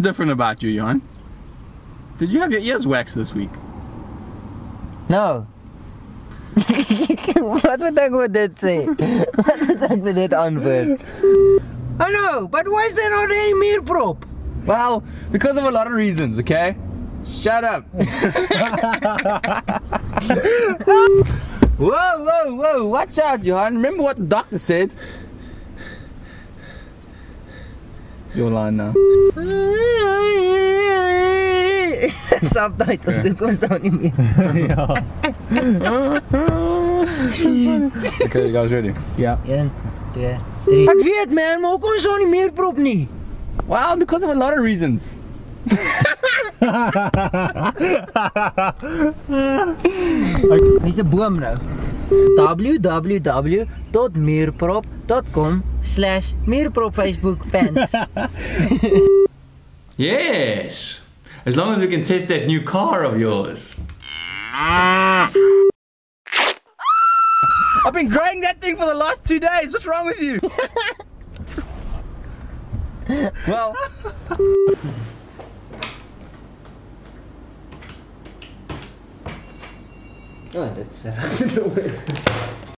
different about you, Johan? Did you have your ears waxed this week? No. Wat moet ek met dit sê? Wat moet ek met dit antwoord? I know, but why is there not any meerprop? Well, because of a lot of reasons, okay? Shut up. Whoa, watch out, Johan. Remember what the doctor said? You're lying now. Subtitles, kom staan nie meer. Okay, you guys ready? Ja. 1, 2, 3. Ek weet man, maar hoekom is daar nie meerprop nie? Well, because of a lot of reasons. Dis 'n boom nou. www.meerprop.com/meerprop Facebook fans. Yes, as long as we can test that new car of yours. I've been growing that thing for the last 2 days. What's wrong with you? Well. Oh, that's